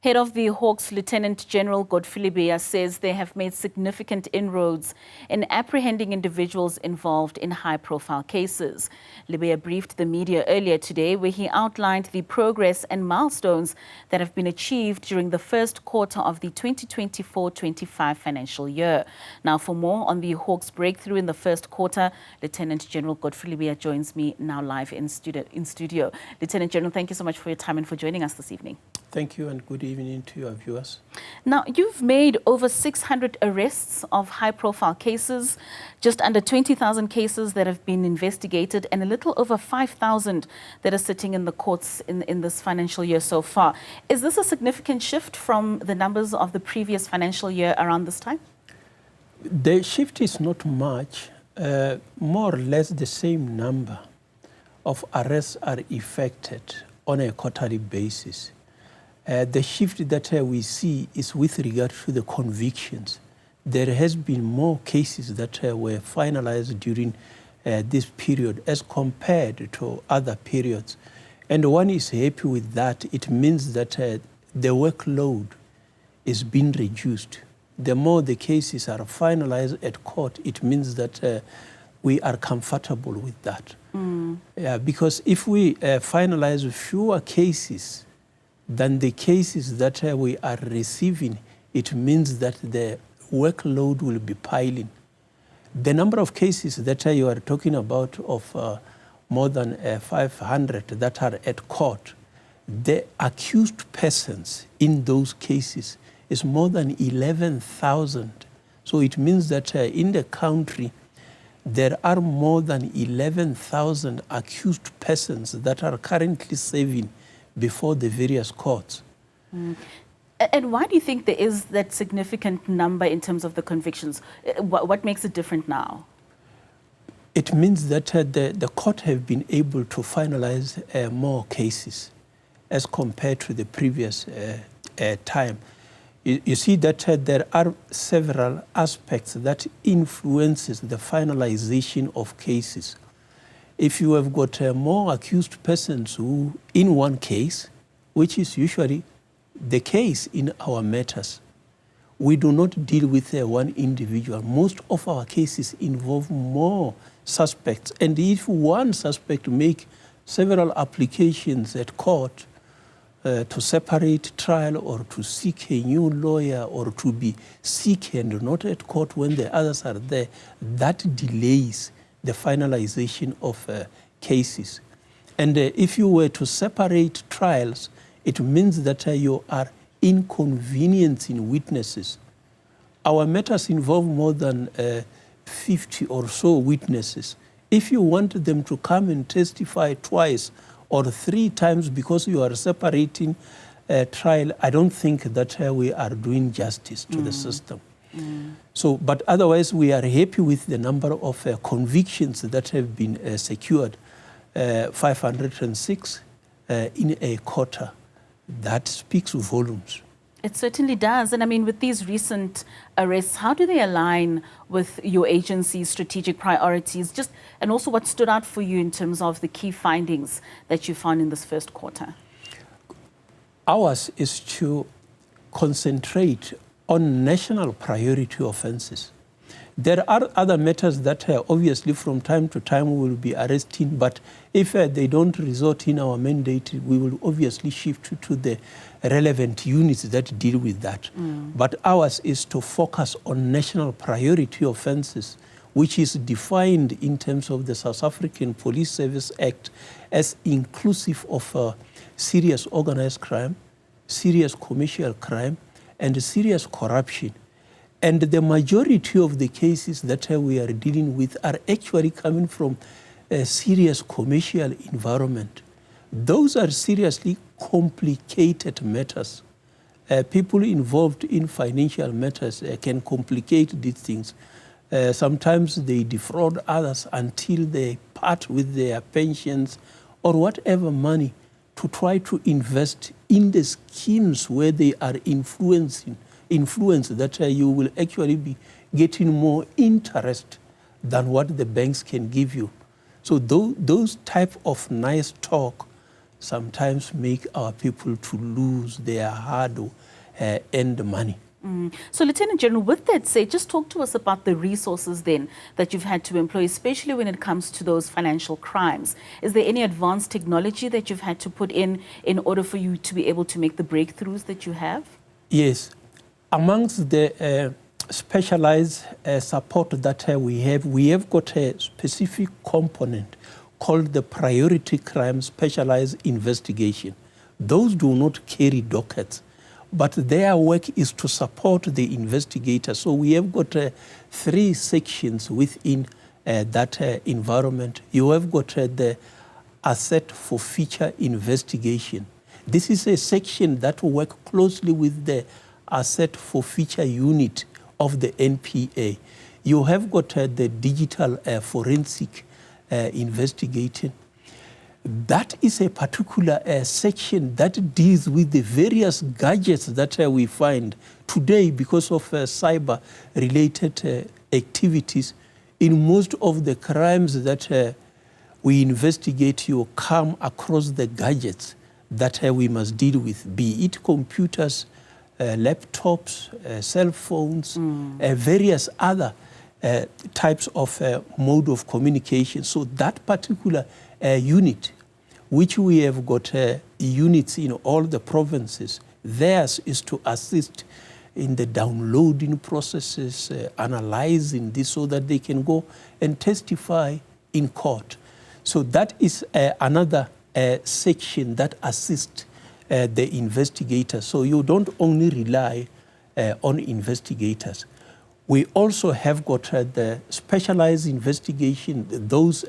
Head of the Hawks, Lt-General Godfrey Lebeya, says they have made significant inroads in apprehending individuals involved in high-profile cases. Lebeya briefed the media earlier today where he outlined the progress and milestones that have been achieved during the first quarter of the 2024-25 financial year. Now, for more on the Hawks breakthrough in the first quarter, Lt-General Godfrey Lebeya joins me now live in studio. Lieutenant General, thank you so much for your time and for joining us this evening. Thank you and good evening to your viewers. Now, you've made over 600 arrests of high-profile cases, just under 20,000 cases that have been investigated, and a little over 5,000 that are sitting in the courts in this financial year so far. Is this a significant shift from the numbers of the previous financial year around this time? The shift is not much. More or less the same number of arrests are effected on a quarterly basis. The shift that we see is with regard to the convictions. There has been more cases that were finalized during this period as compared to other periods. And one is happy with that. It means that the workload is being reduced. The more the cases are finalized at court, it means that we are comfortable with that. Yeah, because if we finalize fewer cases than the cases that we are receiving, it means that the workload will be piling. The number of cases that you are talking about of more than 500 that are at court, the accused persons in those cases is more than 11,000. So it means that in the country, there are more than 11,000 accused persons that are currently serving before the various courts. And why do you think there is that significant number in terms of the convictions? What makes it different now? It means that the court have been able to finalize more cases as compared to the previous time. You see that there are several aspects that influences the finalization of cases. If you have got more accused persons who, in one case, which is usually the case in our matters, we do not deal with one individual. Most of our cases involve more suspects. And if one suspect make several applications at court to separate trial or to seek a new lawyer or to be sick and not at court when the others are there, that delays the finalization of cases. And if you were to separate trials, it means that you are inconveniencing witnesses. Our matters involve more than 50 or so witnesses. If you want them to come and testify twice or 3 times because you are separating a trial, I don't think that we are doing justice to the system. So, but otherwise, we are happy with the number of convictions that have been secured, 506 in a quarter. That speaks volumes. It certainly does. And I mean, with these recent arrests, how do they align with your agency's strategic priorities? And also what stood out for you in terms of the key findings that you found in this first quarter? Ours is to concentrate on national priority offenses. There are other matters that obviously from time to time we will be arresting, but if they don't result in our mandate, we will obviously shift to the relevant units that deal with that. But ours is to focus on national priority offenses, which is defined in terms of the South African Police Service Act as inclusive of serious organized crime, serious commercial crime, and serious corruption. And the majority of the cases that we are dealing with are actually coming from a serious commercial environment. Those are seriously complicated matters. People involved in financial matters can complicate these things. Sometimes they defraud others until they part with their pensions or whatever money to try to invest in the schemes where they are influence that you will actually be getting more interest than what the banks can give you. So those type of nice talk sometimes make our people to lose their hard-earned money. So, Lieutenant General, with that said, just talk to us about the resources then that you've had to employ, especially when it comes to those financial crimes. Is there any advanced technology that you've had to put in order for you to be able to make the breakthroughs that you have? Yes. Amongst the specialized support that we have got a specific component called the Priority Crime Specialized Investigation. Those do not carry dockets, but their work is to support the investigator. So we have got 3 sections within that environment. You have got the Asset for Feature Investigation. This is a section that will work closely with the Asset for Feature Unit of the NPA. You have got the Digital Forensic Investigating. That is a particular section that deals with the various gadgets that we find today because of cyber-related activities. In most of the crimes that we investigate, you come across the gadgets that we must deal with, be it computers, laptops, cell phones, various other types of mode of communication. So that particular unit, which we have got units in all the provinces, theirs is to assist in the downloading processes, analyzing this so that they can go and testify in court. So that is another section that assists the investigators. So you don't only rely on investigators. We also have got the specialized investigation. Those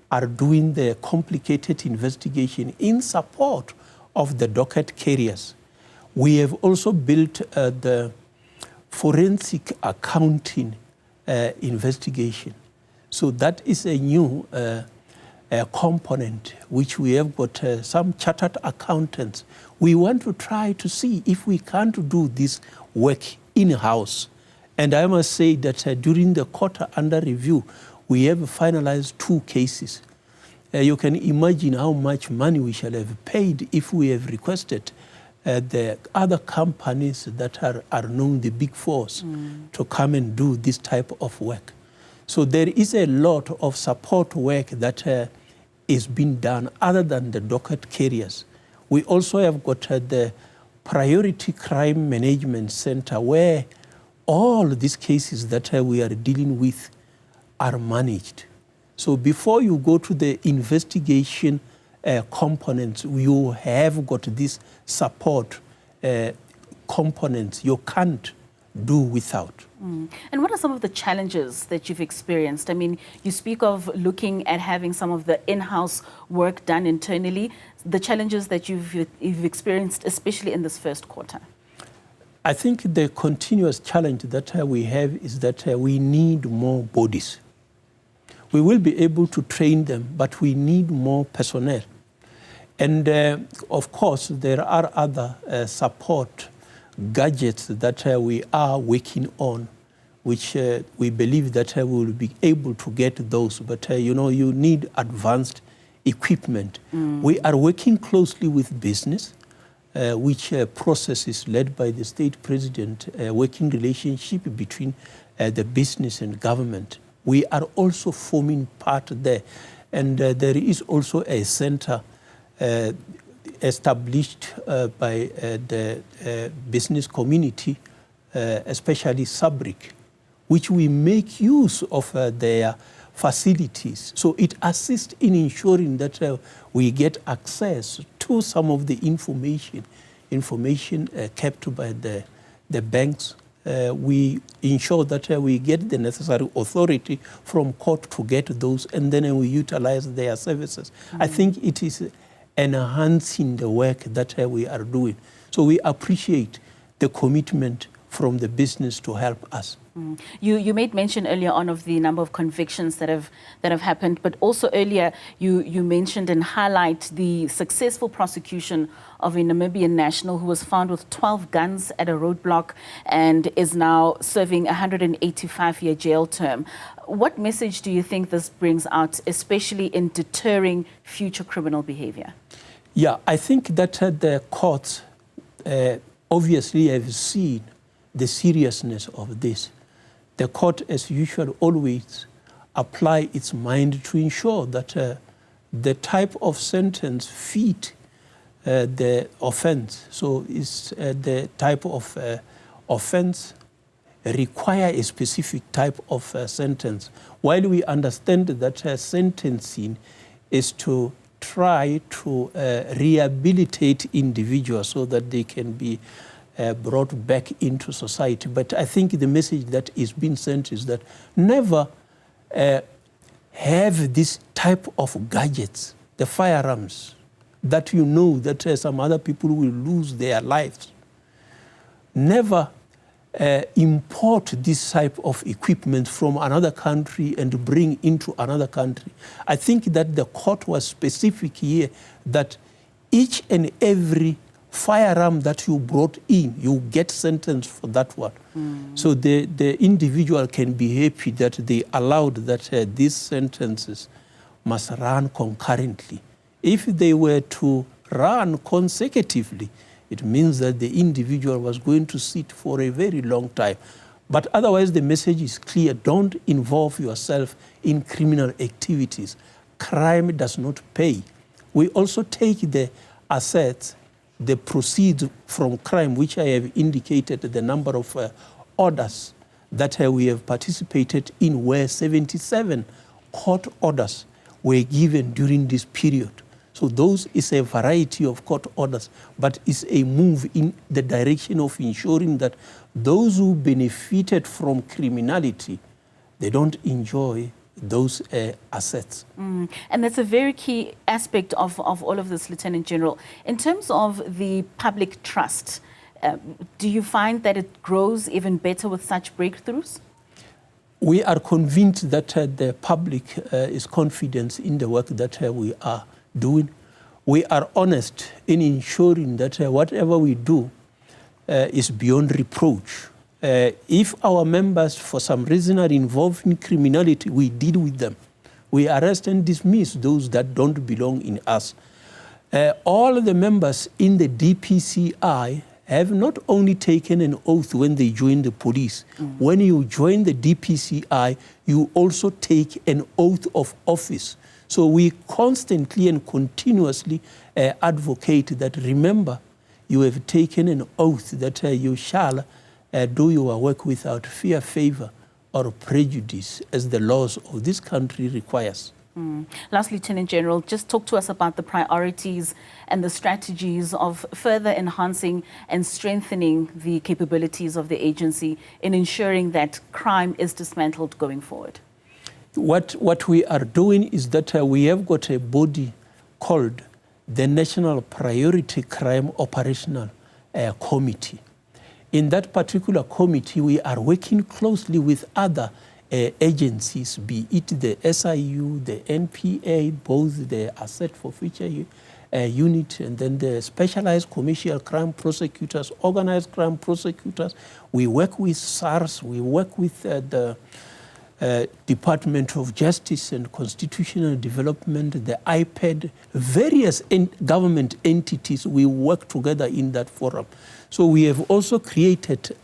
are doing the complicated investigation in support of the docket carriers. We have also built the forensic accounting investigation. So that is a new component which we have got some chartered accountants. We want to try to see if we can't do this work in-house. And I must say that during the quarter under review, we have finalized 2 cases. You can imagine how much money we shall have paid if we have requested the other companies that are known, the big fours, to come and do this type of work. So there is a lot of support work that is being done other than the docket carriers. We also have got the Priority Crime Management Center where all these cases that we are dealing with are managed. So before you go to the investigation components, you have got this support components you can't do without. And what are some of the challenges that you've experienced? I mean, you speak of looking at having some of the in-house work done internally, the challenges that you've experienced, especially in this first quarter. I think the continuous challenge that we have is that we need more bodies. We will be able to train them, but we need more personnel. And of course, there are other support gadgets that we are working on, which we believe that we will be able to get those. But you know, you need advanced equipment. We are working closely with business, which process is led by the state president, working relationship between the business and government. We are also forming part there. And there is also a center established by the business community, especially SABRIC, which we make use of their facilities. So it assists in ensuring that we get access to some of the information kept by the banks. We ensure that we get the necessary authority from court to get those, and then we utilize their services. I think it is enhancing the work that we are doing. So we appreciate the commitment from the business to help us. You made mention earlier on of the number of convictions that have happened, but also earlier you mentioned and highlight the successful prosecution of a Namibian national who was found with 12 guns at a roadblock and is now serving a 185-year jail term. What message do you think this brings out, especially in deterring future criminal behavior? Yeah, I think that the courts obviously have seen the seriousness of this. The court, as usual, always apply its mind to ensure that the type of sentence fit the offense. So is the type of offense require a specific type of sentence. While we understand that sentencing is to try to rehabilitate individuals so that they can be brought back into society. But I think the message that is being sent is that never have this type of gadgets, the firearms, that you know that some other people will lose their lives. Never import this type of equipment from another country and bring into another country. I think that the court was specific here that each and every firearm that you brought in, you get sentenced for that one. So the individual can be happy that they allowed that these sentences must run concurrently. If they were to run consecutively, it means that the individual was going to sit for a very long time. But otherwise, the message is clear. Don't involve yourself in criminal activities. Crime does not pay. We also take the assets, the proceeds from crime, which I have indicated the number of orders that we have participated in, where 77 court orders were given during this period. So those is a variety of court orders, but it's a move in the direction of ensuring that those who benefited from criminality, they don't enjoy those assets. And that's a very key aspect of all of this, Lieutenant General. In terms of the public trust, do you find that it grows even better with such breakthroughs? We are convinced that the public is confident in the work that we are doing. We are honest in ensuring that whatever we do is beyond reproach. If our members, for some reason, are involved in criminality, we deal with them. We arrest and dismiss those that don't belong in us. All the members in the DPCI have not only taken an oath when they join the police. When you join the DPCI, you also take an oath of office. So we constantly and continuously advocate that, remember, you have taken an oath that you shall do your work without fear, favor, or prejudice, as the laws of this country requires. Last, Lieutenant General, just talk to us about the priorities and the strategies of further enhancing and strengthening the capabilities of the agency in ensuring that crime is dismantled going forward. What we are doing is that we have got a body called the National Priority Crime Operational Committee. In that particular committee, we are working closely with other agencies, be it the SIU, the NPA, both the Asset Forfeiture Unit, and then the Specialized Commercial Crime Prosecutors, Organized Crime Prosecutors. We work with SARS, we work with the Department of Justice and Constitutional Development, the IPED, various government entities. We work together in that forum. So we have also created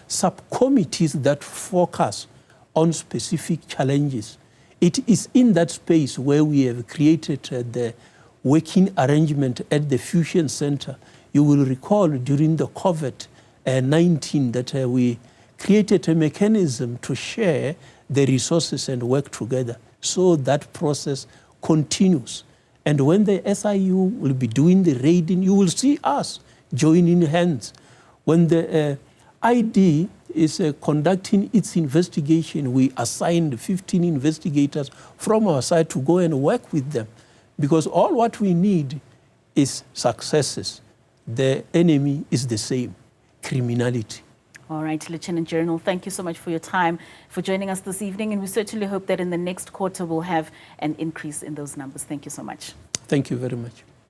subcommittees that focus on specific challenges. It is in that space where we have created the working arrangement at the Fusion Center. You will recall during the COVID-19 that we created a mechanism to share the resources and work together. So that process continues. And when the SIU will be doing the raiding, you will see us joining hands. When the ID is conducting its investigation, we assigned 15 investigators from our side to go and work with them. Because all what we need is successes. The enemy is the same, criminality. All right, Lieutenant General, thank you so much for your time, for joining us this evening. And we certainly hope that in the next quarter we'll have an increase in those numbers. Thank you so much. Thank you very much.